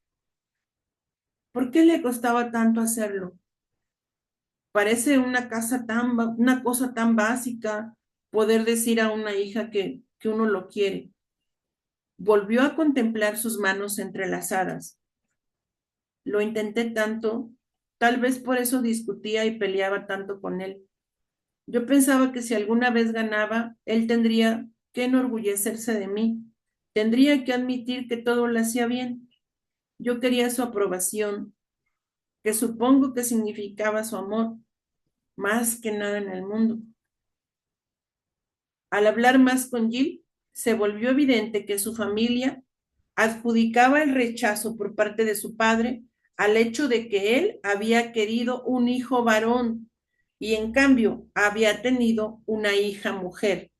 ¿Por qué le costaba tanto hacerlo? Parece una cosa tan básica poder decir a una hija que uno lo quiere. Volvió a contemplar sus manos entrelazadas. Lo intenté tanto, tal vez por eso discutía y peleaba tanto con él. Yo pensaba que si alguna vez ganaba, él tendría que enorgullecerse de mí. Tendría que admitir que todo lo hacía bien. Yo quería su aprobación, que supongo que significaba su amor, más que nada en el mundo. Al hablar más con Jill, se volvió evidente que su familia adjudicaba el rechazo por parte de su padre al hecho de que él había querido un hijo varón y en cambio había tenido una hija mujer.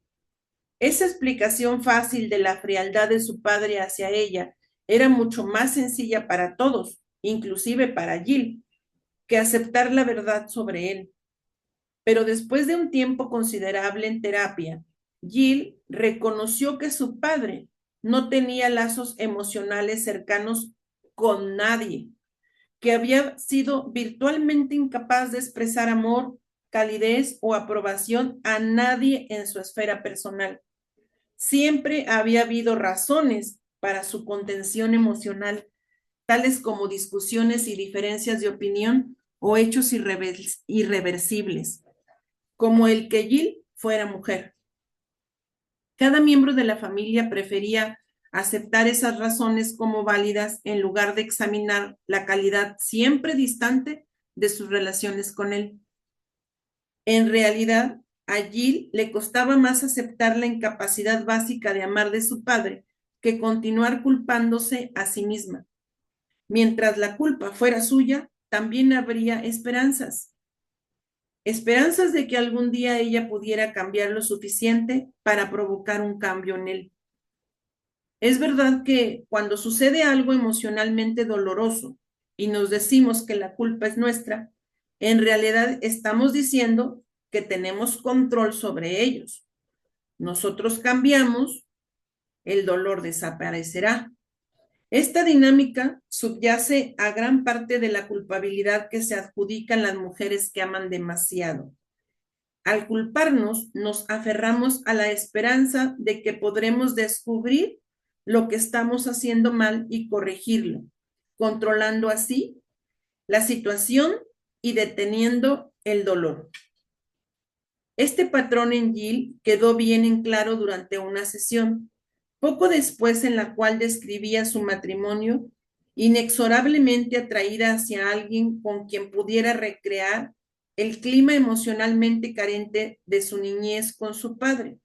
Esa explicación fácil de la frialdad de su padre hacia ella era mucho más sencilla para todos, inclusive para Jill, que aceptar la verdad sobre él. Pero después de un tiempo considerable en terapia, Jill reconoció que su padre no tenía lazos emocionales cercanos con nadie, que había sido virtualmente incapaz de expresar amor, calidez o aprobación a nadie en su esfera personal. Siempre había habido razones para su contención emocional, tales como discusiones y diferencias de opinión o hechos irreversibles, como el que Jill fuera mujer. Cada miembro de la familia prefería aceptar esas razones como válidas en lugar de examinar la calidad siempre distante de sus relaciones con él. En realidad, a Jill le costaba más aceptar la incapacidad básica de amar de su padre que continuar culpándose a sí misma. Mientras la culpa fuera suya, también habría esperanzas. Esperanzas de que algún día ella pudiera cambiar lo suficiente para provocar un cambio en él. Es verdad que cuando sucede algo emocionalmente doloroso y nos decimos que la culpa es nuestra, en realidad estamos diciendo que tenemos control sobre ellos. Nosotros cambiamos, el dolor desaparecerá. Esta dinámica subyace a gran parte de la culpabilidad que se adjudican las mujeres que aman demasiado. Al culparnos, nos aferramos a la esperanza de que podremos descubrir lo que estamos haciendo mal y corregirlo, controlando así la situación y deteniendo el dolor. Este patrón en Jill quedó bien en claro durante una sesión, poco después en la cual describía su matrimonio, inexorablemente atraída hacia alguien con quien pudiera recrear el clima emocionalmente carente de su niñez con su padre.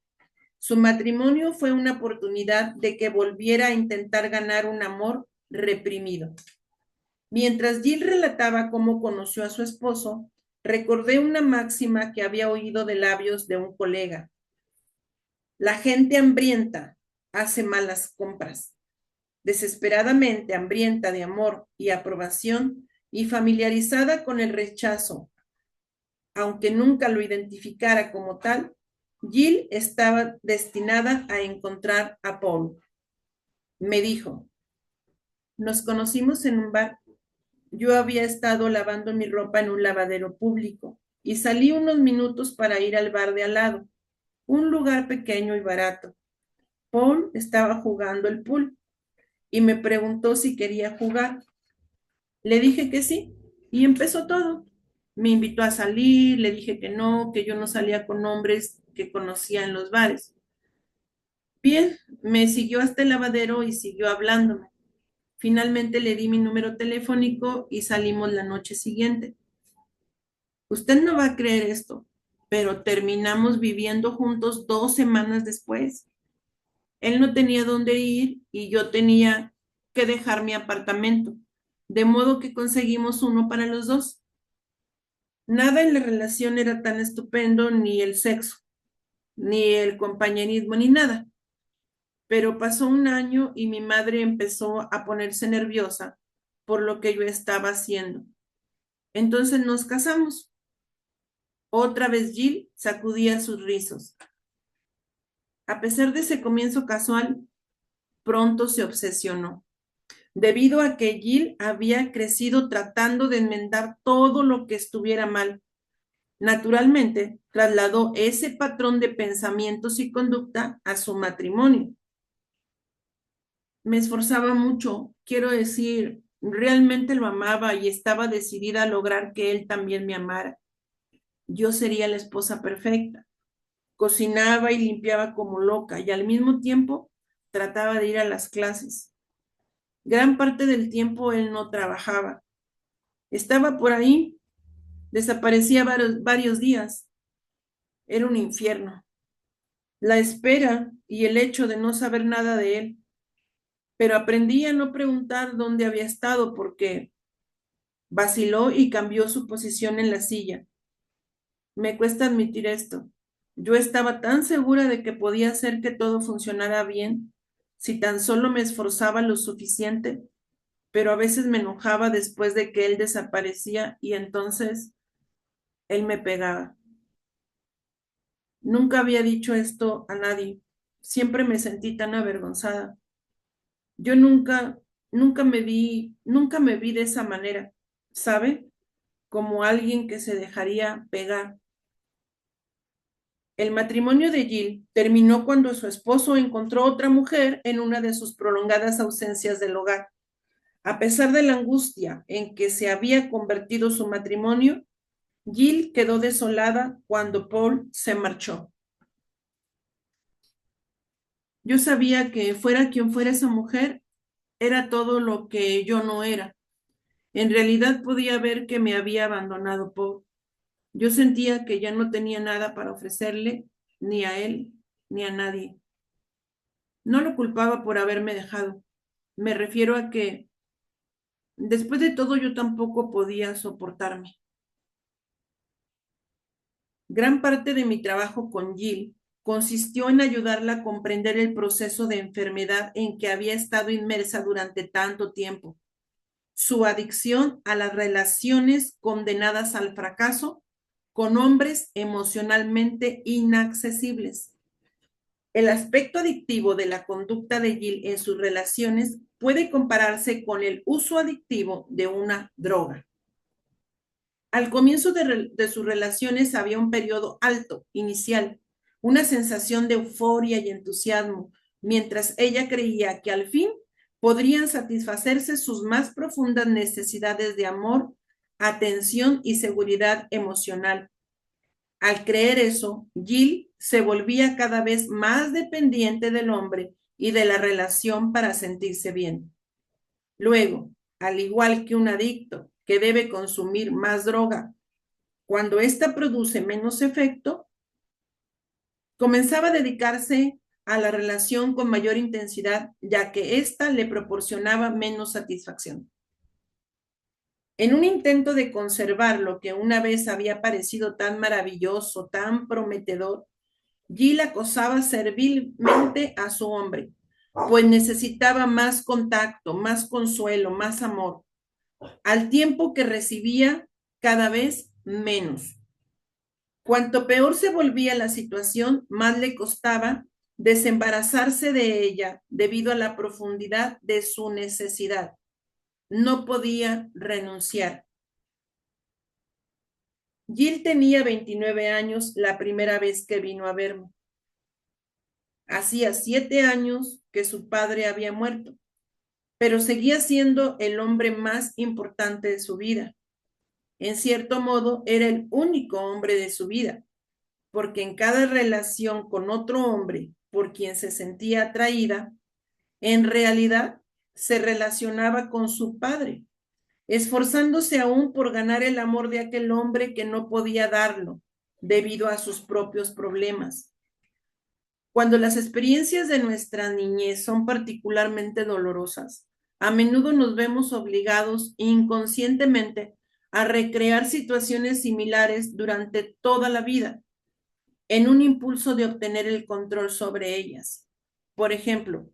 Su matrimonio fue una oportunidad de que volviera a intentar ganar un amor reprimido. Mientras Jill relataba cómo conoció a su esposo, recordé una máxima que había oído de labios de un colega. La gente hambrienta hace malas compras. Desesperadamente hambrienta de amor y aprobación y familiarizada con el rechazo, aunque nunca lo identificara como tal, Jill estaba destinada a encontrar a Paul. Me dijo, nos conocimos en un bar. Yo había estado lavando mi ropa en un lavadero público y salí unos minutos para ir al bar de al lado, un lugar pequeño y barato. Paul estaba jugando el pool y me preguntó si quería jugar. Le dije que sí y empezó todo. Me invitó a salir, le dije que yo no salía con hombres que conocía en los bares. Bien, me siguió hasta el lavadero y siguió hablándome. Finalmente le di mi número telefónico y salimos la noche siguiente. Usted no va a creer esto, pero terminamos viviendo juntos 2 semanas después. Él no tenía dónde ir y yo tenía que dejar mi apartamento, de modo que conseguimos uno para los dos. Nada en la relación era tan estupendo, ni el sexo, ni el compañerismo, ni nada. Pero pasó un año y mi madre empezó a ponerse nerviosa por lo que yo estaba haciendo. Entonces nos casamos. Otra vez Jill sacudía sus rizos. A pesar de ese comienzo casual, pronto se obsesionó, debido a que Jill había crecido tratando de enmendar todo lo que estuviera mal. Naturalmente, trasladó ese patrón de pensamientos y conducta a su matrimonio. Me esforzaba mucho, quiero decir, realmente lo amaba y estaba decidida a lograr que él también me amara. yo sería la esposa perfecta. Cocinaba y limpiaba como loca y al mismo tiempo trataba de ir a las clases. Gran parte del tiempo él no trabajaba. Estaba por ahí, desaparecía varios días. Era un infierno. La espera y el hecho de no saber nada de él. Pero aprendí a no preguntar dónde había estado porque vaciló y cambió su posición en la silla. Me cuesta admitir esto. Yo estaba tan segura de que podía hacer que todo funcionara bien si tan solo me esforzaba lo suficiente, pero a veces me enojaba después de que él desaparecía y entonces él me pegaba. Nunca había dicho esto a nadie. Siempre me sentí tan avergonzada. Yo nunca me vi de esa manera, ¿sabe? Como alguien que se dejaría pegar. El matrimonio de Jill terminó cuando su esposo encontró otra mujer en una de sus prolongadas ausencias del hogar. A pesar de la angustia en que se había convertido su matrimonio, Jill quedó desolada cuando Paul se marchó. Yo sabía que fuera quien fuera esa mujer, era todo lo que yo no era. En realidad podía ver que me había abandonado Paul. Yo sentía que ya no tenía nada para ofrecerle, ni a él, ni a nadie. No lo culpaba por haberme dejado. Me refiero a que después de todo yo tampoco podía soportarme. Gran parte de mi trabajo con Jill consistió en ayudarla a comprender el proceso de enfermedad en que había estado inmersa durante tanto tiempo, su adicción a las relaciones condenadas al fracaso con hombres emocionalmente inaccesibles. El aspecto adictivo de la conducta de Jill en sus relaciones puede compararse con el uso adictivo de una droga. Al comienzo de sus relaciones había un periodo alto, inicial, una sensación de euforia y entusiasmo, mientras ella creía que al fin podrían satisfacerse sus más profundas necesidades de amor, atención y seguridad emocional. Al creer eso, Jill se volvía cada vez más dependiente del hombre y de la relación para sentirse bien. Luego, al igual que un adicto que debe consumir más droga, cuando ésta produce menos efecto, comenzaba a dedicarse a la relación con mayor intensidad, ya que ésta le proporcionaba menos satisfacción. En un intento de conservar lo que una vez había parecido tan maravilloso, tan prometedor, Jill acosaba servilmente a su hombre, pues necesitaba más contacto, más consuelo, más amor, al tiempo que recibía cada vez menos. Cuanto peor se volvía la situación, más le costaba desembarazarse de ella debido a la profundidad de su necesidad. No podía renunciar. Jill tenía 29 años la primera vez que vino a verme. Hacía 7 años que su padre había muerto, pero seguía siendo el hombre más importante de su vida. En cierto modo, era el único hombre de su vida, porque en cada relación con otro hombre por quien se sentía atraída, en realidad se relacionaba con su padre, esforzándose aún por ganar el amor de aquel hombre que no podía darlo debido a sus propios problemas. Cuando las experiencias de nuestra niñez son particularmente dolorosas, a menudo nos vemos obligados inconscientemente a recrear situaciones similares durante toda la vida, en un impulso de obtener el control sobre ellas. Por ejemplo,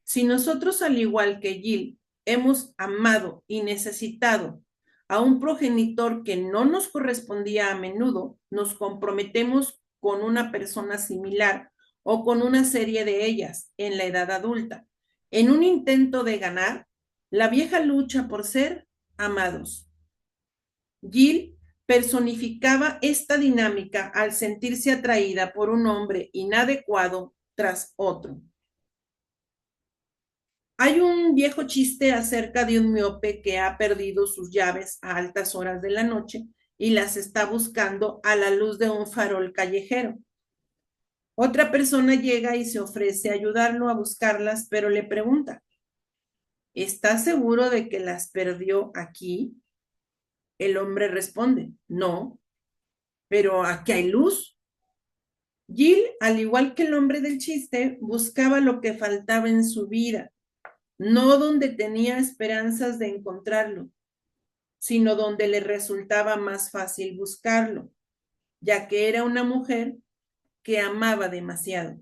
si nosotros, al igual que Jill, hemos amado y necesitado a un progenitor que no nos correspondía a menudo, nos comprometemos con una persona similar o con una serie de ellas en la edad adulta, en un intento de ganar la vieja lucha por ser amados. Jill personificaba esta dinámica al sentirse atraída por un hombre inadecuado tras otro. Hay un viejo chiste acerca de un miope que ha perdido sus llaves a altas horas de la noche y las está buscando a la luz de un farol callejero. Otra persona llega y se ofrece a ayudarlo a buscarlas, pero le pregunta, ¿estás seguro de que las perdió aquí? El hombre responde, no, pero aquí hay luz. Jill, al igual que el hombre del chiste, buscaba lo que faltaba en su vida, no donde tenía esperanzas de encontrarlo, sino donde le resultaba más fácil buscarlo, ya que era una mujer que amaba demasiado.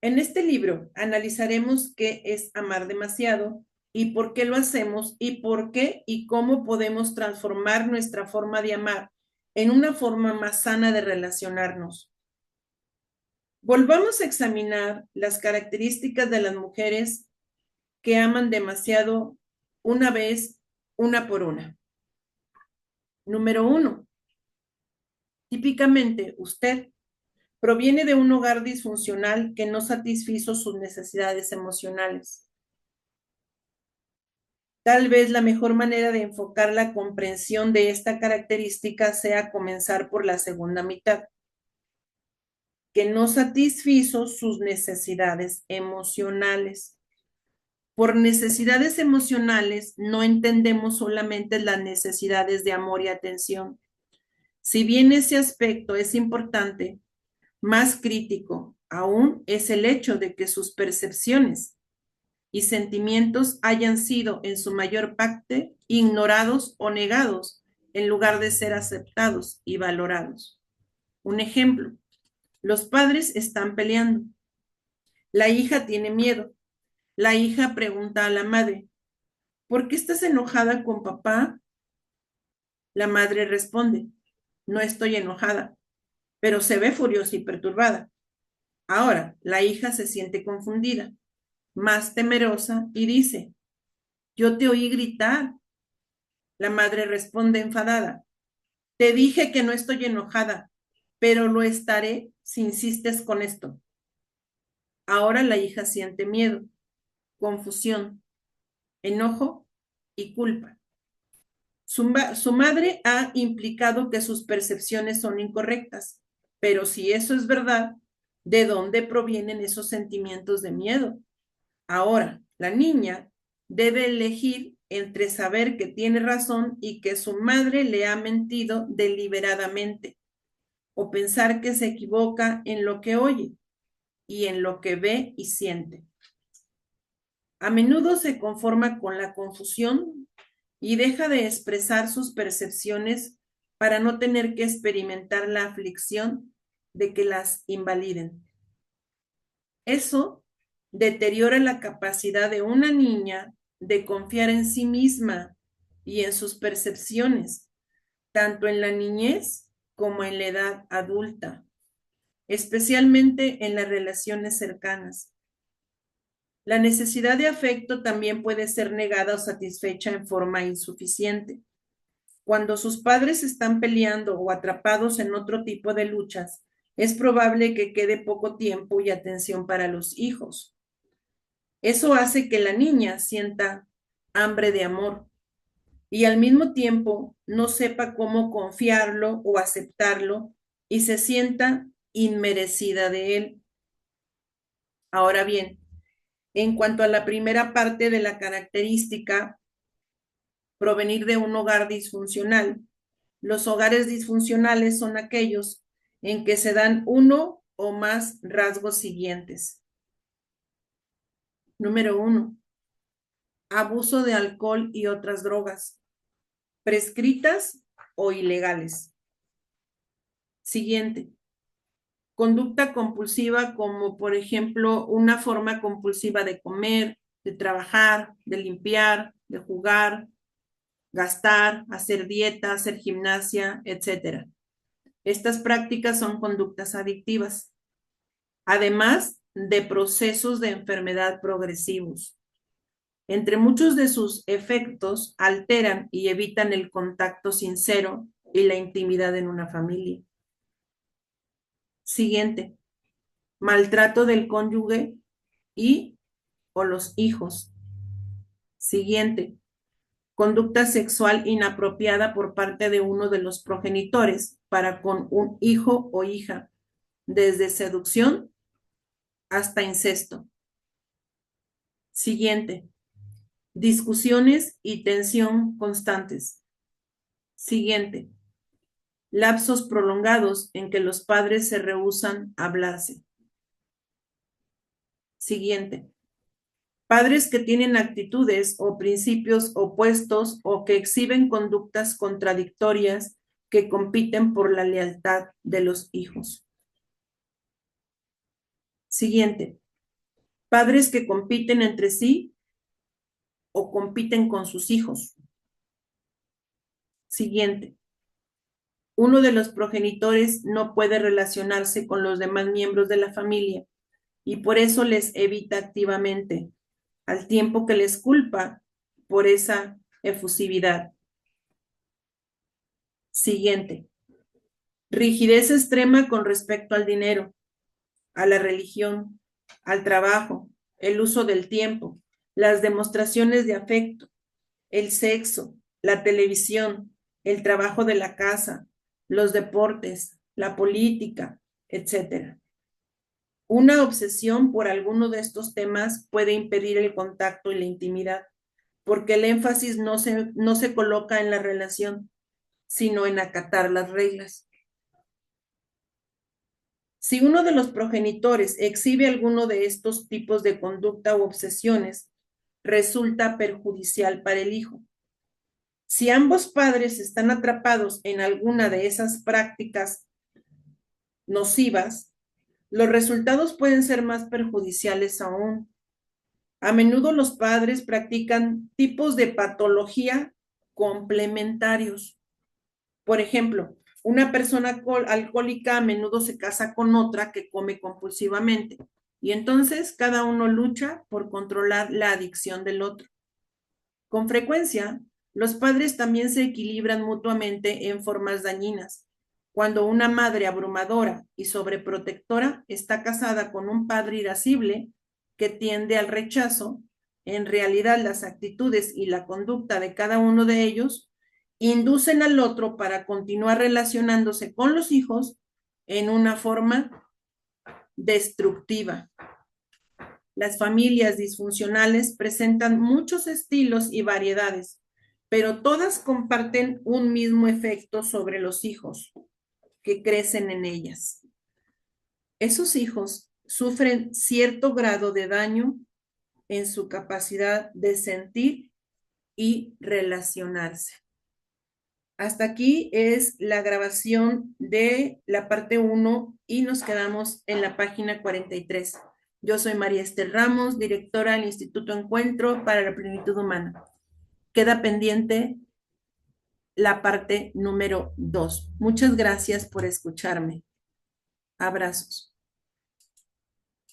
En este libro analizaremos qué es amar demasiado y por qué lo hacemos y por qué y cómo podemos transformar nuestra forma de amar en una forma más sana de relacionarnos. Volvamos a examinar las características de las mujeres que aman demasiado una vez, una por una. Número 1. Típicamente, usted proviene de un hogar disfuncional que no satisfizo sus necesidades emocionales. Tal vez la mejor manera de enfocar la comprensión de esta característica sea comenzar por la segunda mitad, que no satisfizo sus necesidades emocionales. Por necesidades emocionales no entendemos solamente las necesidades de amor y atención. Si bien ese aspecto es importante, más crítico aún es el hecho de que sus percepciones y sentimientos hayan sido en su mayor parte ignorados o negados en lugar de ser aceptados y valorados. Un ejemplo, los padres están peleando. La hija tiene miedo. La hija pregunta a la madre, ¿por qué estás enojada con papá? La madre responde, no estoy enojada, pero se ve furiosa y perturbada. Ahora, la hija se siente confundida, más temerosa y dice, yo te oí gritar. La madre responde enfadada, te dije que no estoy enojada, pero lo estaré si insistes con esto. Ahora la hija siente miedo, confusión, enojo y culpa. Su madre ha implicado que sus percepciones son incorrectas, pero si eso es verdad, ¿de dónde provienen esos sentimientos de miedo? Ahora, la niña debe elegir entre saber que tiene razón y que su madre le ha mentido deliberadamente, o pensar que se equivoca en lo que oye y en lo que ve y siente. A menudo se conforma con la confusión y deja de expresar sus percepciones para no tener que experimentar la aflicción de que las invaliden. Eso deteriora la capacidad de una niña de confiar en sí misma y en sus percepciones, tanto en la niñez como en la edad adulta, especialmente en las relaciones cercanas. La necesidad de afecto también puede ser negada o satisfecha en forma insuficiente. Cuando sus padres están peleando o atrapados en otro tipo de luchas, es probable que quede poco tiempo y atención para los hijos. Eso hace que la niña sienta hambre de amor y al mismo tiempo no sepa cómo confiarlo o aceptarlo y se sienta inmerecida de él. Ahora bien, en cuanto a la primera parte de la característica, provenir de un hogar disfuncional, los hogares disfuncionales son aquellos en que se dan uno o más rasgos siguientes. Número 1. Abuso de alcohol y otras drogas, prescritas o ilegales. Siguiente. Conducta compulsiva como, por ejemplo, una forma compulsiva de comer, de trabajar, de limpiar, de jugar, gastar, hacer dieta, hacer gimnasia, etc. Estas prácticas son conductas adictivas, además de procesos de enfermedad progresivos. Entre muchos de sus efectos, alteran y evitan el contacto sincero y la intimidad en una familia. Siguiente, maltrato del cónyuge y o los hijos. Siguiente, conducta sexual inapropiada por parte de uno de los progenitores para con un hijo o hija, desde seducción hasta incesto. Siguiente, discusiones y tensión constantes. Siguiente, lapsos prolongados en que los padres se rehúsan a hablarse. Siguiente, padres que tienen actitudes o principios opuestos o que exhiben conductas contradictorias que compiten por la lealtad de los hijos. Siguiente, padres que compiten entre sí o compiten con sus hijos. Siguiente, uno de los progenitores no puede relacionarse con los demás miembros de la familia y por eso les evita activamente, al tiempo que les culpa por esa efusividad. Siguiente, rigidez extrema con respecto al dinero, a la religión, al trabajo, el uso del tiempo, las demostraciones de afecto, el sexo, la televisión, el trabajo de la casa, los deportes, la política, etc. Una obsesión por alguno de estos temas puede impedir el contacto y la intimidad, porque el énfasis no se coloca en la relación, sino en acatar las reglas. Si uno de los progenitores exhibe alguno de estos tipos de conducta u obsesiones, resulta perjudicial para el hijo. Si ambos padres están atrapados en alguna de esas prácticas nocivas, los resultados pueden ser más perjudiciales aún. A menudo los padres practican tipos de patología complementarios. Por ejemplo, una persona alcohólica a menudo se casa con otra que come compulsivamente y entonces cada uno lucha por controlar la adicción del otro. Con frecuencia, los padres también se equilibran mutuamente en formas dañinas. Cuando una madre abrumadora y sobreprotectora está casada con un padre irascible que tiende al rechazo, en realidad las actitudes y la conducta de cada uno de ellos inducen al otro para continuar relacionándose con los hijos en una forma destructiva. Las familias disfuncionales presentan muchos estilos y variedades, pero todas comparten un mismo efecto sobre los hijos que crecen en ellas. Esos hijos sufren cierto grado de daño en su capacidad de sentir y relacionarse. Hasta aquí es la grabación de la parte 1 y nos quedamos en la página 43. Yo soy María Esther Ramos, directora del Instituto Encuentro para la Plenitud Humana. Queda pendiente la parte número 2. Muchas gracias por escucharme. Abrazos.